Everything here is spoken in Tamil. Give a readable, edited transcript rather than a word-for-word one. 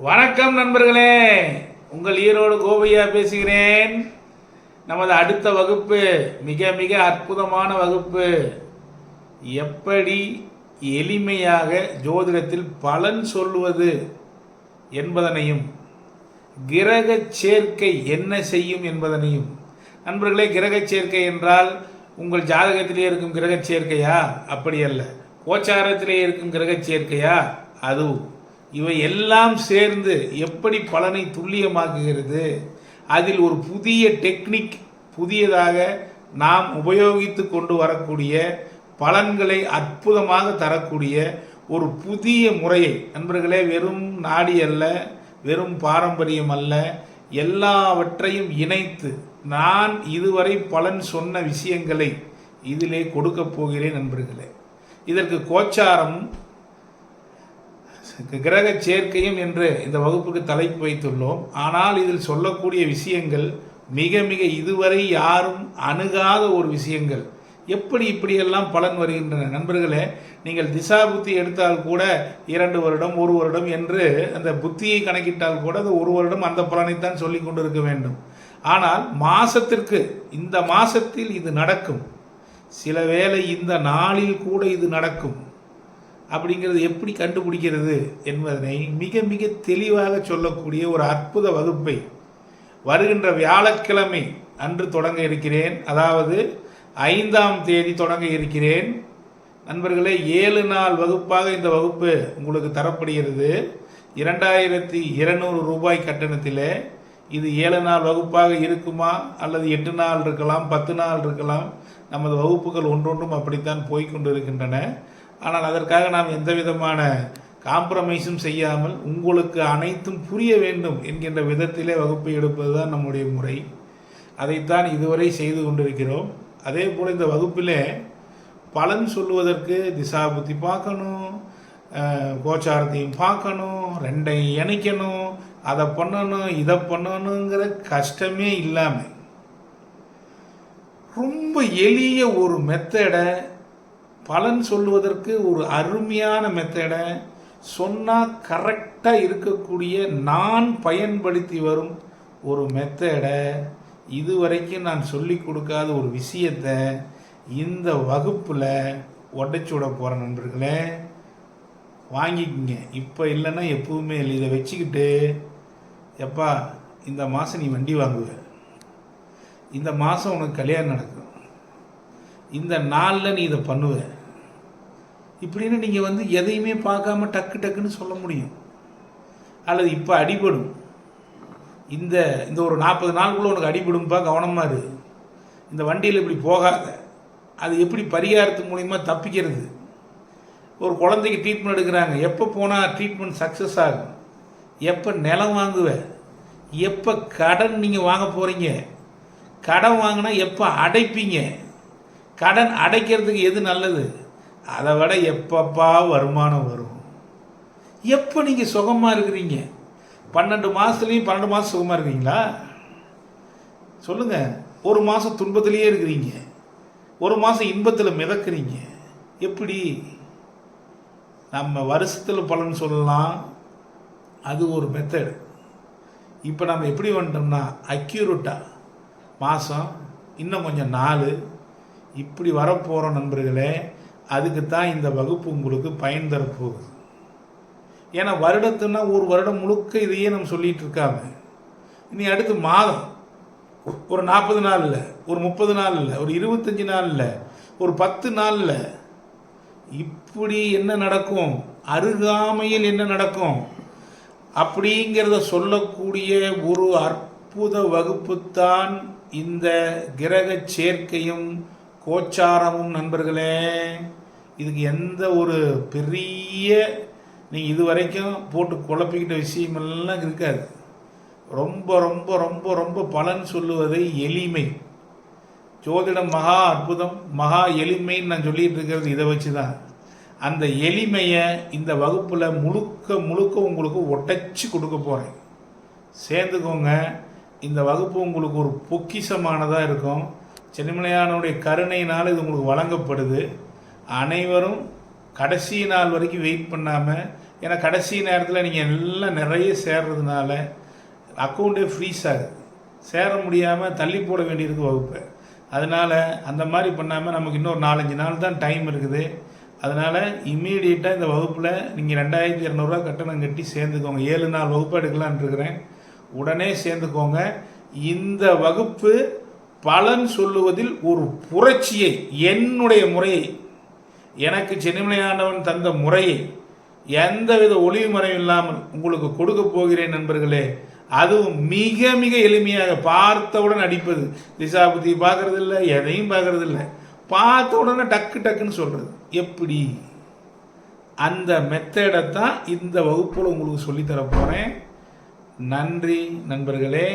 வணக்கம் நண்பர்களே, உங்கள் ஈரோடு கோபையா பேசுகிறேன். நமது அடுத்த வகுப்பு மிக மிக அற்புதமான வகுப்பு. எப்படி எளிமையாக ஜோதிடத்தில் பலன் சொல்லுவது என்பதனையும், கிரக சேர்க்கை என்ன செய்யும் என்பதனையும். நண்பர்களே, கிரக சேர்க்கை என்றால் உங்கள் ஜாதகத்திலே இருக்கும் கிரக சேர்க்கையா? அப்படி அல்ல. கோச்சாரத்திலே இருக்கும் கிரக சேர்க்கையா? அதுவும். இவை எல்லாம் சேர்ந்து எப்படி பலனை துல்லியமாக்குகிறது, அதில் ஒரு புதிய டெக்னிக், புதியதாக நாம் உபயோகித்து கொண்டு வரக்கூடிய பலன்களை அற்புதமாக தரக்கூடிய ஒரு புதிய முறையை நண்பர்களே, வெறும் நாடி அல்ல, வெறும் பாரம்பரியம் அல்ல, எல்லாவற்றையும் இணைத்து நான் இதுவரை பலன் சொன்ன விஷயங்களை இதிலே கொடுக்க போகிறேன் நண்பர்களே. இதற்கு கோச்சாரம் கிரக சேர்க்கையும் என்று இந்த வகுப்புக்கு தலைப்பு வைத்துள்ளோம். ஆனால் இதில் சொல்லக்கூடிய விஷயங்கள் மிக மிக இதுவரை யாரும் அணுகாத ஒரு விஷயங்கள். எப்படி இப்படியெல்லாம் பலன் வருகின்றன நண்பர்களே. நீங்கள் திசா புத்தி எடுத்தால் கூட 2 வருடம் 1 வருடம் என்று அந்த புத்தியை கணக்கிட்டால் கூட அது 1 வருடம் அந்த பலனைத்தான் சொல்லி கொண்டிருக்க வேண்டும். ஆனால் மாசத்திற்கு, இந்த மாசத்தில் இது நடக்கும், சில வேளை இந்த நாளில் கூட இது நடக்கும் அப்படிங்கிறது எப்படி கண்டுபிடிக்கிறது என்பதனை மிக மிக தெளிவாக சொல்லக்கூடிய ஒரு அற்புத வகுப்பை வருகின்ற வியாழக்கிழமை அன்று தொடங்க இருக்கிறேன். அதாவது 5ஆம் தேதி தொடங்க இருக்கிறேன் நண்பர்களே. 7 நாள் வகுப்பாக இந்த வகுப்பு உங்களுக்கு தரப்படுகிறது. 2200 ரூபாய் கட்டணத்தில். இது 7 நாள் வகுப்பாக இருக்குமா அல்லது 8 நாள் இருக்கலாம், 10 நாள் இருக்கலாம். நமது வகுப்புகள் ஒன்றொன்றும் அப்படித்தான் போய்கொண்டு இருக்கின்றன. ஆனால் அதற்காக நாம் எந்த விதமான காம்ப்ரமைஸும் செய்யாமல் உங்களுக்கு அனைத்தும் புரிய வேண்டும் என்கின்ற விதத்திலே வகுப்பை எடுப்பது தான் நம்முடைய முறை. அதைத்தான் இதுவரை செய்து கொண்டிருக்கிறோம். அதே போல் இந்த வகுப்பிலே பலன் சொல்லுவதற்கு திசா புத்தி பார்க்கணும், கோச்சாரத்தையும் பார்க்கணும், ரெண்டையும் இணைக்கணும், அதை பண்ணணும் இதை பண்ணணுங்கிற கஷ்டமே இல்லாமல் ரொம்ப எளிய ஒரு மெத்தடை, பலன் சொல்லுவதற்கு ஒரு அருமையான மெத்தடை சொன்னால் கரெக்டாக இருக்கக்கூடிய நான் பயன்படுத்தி வரும் ஒரு மெத்தடை, இதுவரைக்கும் நான் சொல்லி கொடுக்காத ஒரு விஷயத்தை இந்த வகுப்பில் உடைச்சி விட போகிறேன் நண்பர்களே. வாங்கிக்கோங்க. இப்போ இல்லைன்னா எப்பவுமே இல்லை. இதை வச்சுக்கிட்டு, எப்பா இந்த மாதம் நீ வண்டி வாங்குவ, இந்த மாதம் உனக்கு கல்யாணம் நடக்கும், இந்த நாளில் நீ இதை பண்ணுவ இப்படின்னு நீங்கள் எதையுமே பார்க்காம டக்கு டக்குன்னு சொல்ல முடியும். அல்லது இப்போ அடிபடும், இந்த இந்த ஒரு 40 நாளுக்குள்ளே உனக்கு அடிபடும்பா, கவனமாக இரு, இந்த வண்டியில் இப்படி போகாத, அது எப்படி பரிகாரத்து மூலிமா தப்பிக்கிறது. ஒரு குழந்தைக்கு ட்ரீட்மெண்ட் எடுக்கிறாங்க, எப்போ போனால் ட்ரீட்மெண்ட் சக்ஸஸ் ஆகும், எப்போ நிலம் வாங்குவ, எப்போ கடன் நீங்கள் வாங்க போகிறீங்க, கடன் வாங்கினா எப்போ அடைப்பீங்க, கடன் அடைக்கிறதுக்கு எது நல்லது, அதை விட எப்பப்பா வருமானம் வரும், எப்போ நீங்கள் சுகமாக இருக்கிறீங்க. 12 மாதத்துலேயும் 12 மாதம் சுகமாக இருக்கிறீங்களா சொல்லுங்கள். ஒரு மாதம் துன்பத்திலேயே இருக்கிறீங்க, ஒரு மாதம் இன்பத்தில் மிதக்கிறீங்க. எப்படி நம்ம வருஷத்தில் பலன் சொல்லலாம், அது ஒரு மெத்தடு. இப்போ நம்ம எப்படி வந்துட்டோம்னா அக்யூரேட்டாக மாதம் இன்னும் கொஞ்சம் நாள் இப்படி வரப்போகிறோம் நண்பர்களே. அதுக்கு தான் இந்த வகுப்பு உங்களுக்கு பயன் தரப்போகுது. ஏன்னா வருடத்துனா ஒரு வருடம் முழுக்க இதையே நம்ம சொல்லிகிட்டு இருக்காம, இனி அடுத்து மாதம் ஒரு 40 நாள் இல்லை, ஒரு 30 நாள் இல்லை, ஒரு 25 நாள் இல்லை, ஒரு 10 நாள் இல்லை, இப்படி என்ன நடக்கும், அருகாமையில் என்ன நடக்கும் அப்படிங்கிறத சொல்லக்கூடிய ஒரு அற்புத வகுப்புத்தான் இந்த கிரக சேர்க்கையும் கோச்சாரமும் நண்பர்களே. இதுக்கு எந்த ஒரு பெரிய நீங்கள் இது வரைக்கும் போட்டு குழப்பிக்கிட்ட விஷயமெல்லாம் இருக்காது. ரொம்ப ரொம்ப ரொம்ப ரொம்ப பலன் சொல்லுவதை எளிமை. ஜோதிடம் மகா அற்புதம், மகா எளிமைன்னு நான் சொல்லிட்டு இருக்கிறது இதை வச்சு தான். அந்த எளிமையை இந்த வகுப்பில் முழுக்க முழுக்க உங்களுக்கு ஒட்டச்சு கொடுக்க போகிறேன். சேர்ந்துக்கோங்க. இந்த வகுப்பு உங்களுக்கு ஒரு பொக்கிஷமானதாக இருக்கும். சென்னிமலையானுடைய கருணையினால் இது உங்களுக்கு வழங்கப்படுது. அனைவரும் கடைசி நாள் வரைக்கும் வெயிட் பண்ணாமல் ஏன்னா கடைசி நேரத்தில் நீங்கள் எல்லாம் நிறைய சேர்றதுனால அக்கௌண்ட்டே ஃப்ரீஸ் ஆகுது, சேர முடியாமல் தள்ளி போட வேண்டியிருக்கு வகுப்பை. அதனால் அந்த மாதிரி பண்ணாமல் நமக்கு இன்னொரு 4-5 நாள் தான் டைம் இருக்குது. அதனால் இம்மீடியட்டாக இந்த வகுப்பில் நீங்கள் 2200 கட்டணம் கட்டி சேர்ந்துக்கோங்க. 7 நாள் வகுப்பு எடுக்கலான்னு இருக்கிறேன், உடனே சேர்ந்துக்கோங்க. இந்த வகுப்பு பலன் சொல்லுவதில் ஒரு புரட்சியை, என்னுடைய முறையை, எனக்கு சென்னிமலை ஆண்டவன் தந்த முறையை எந்தவித ஒளிவு மறைவும் இல்லாமல் உங்களுக்கு கொடுக்க போகிறேன் நண்பர்களே. அதுவும் மிக மிக எளிமையாக, பார்த்தவுடன் அடிப்பது, திசாபுத்தி பார்க்கறது இல்லை, எதையும் பார்க்கறது இல்லை, பார்த்த உடனே டக்கு டக்குன்னு சொல்கிறது எப்படி, அந்த மெத்தடை தான் இந்த வகுப்பில் உங்களுக்கு சொல்லித்தர போகிறேன். நன்றி நண்பர்களே.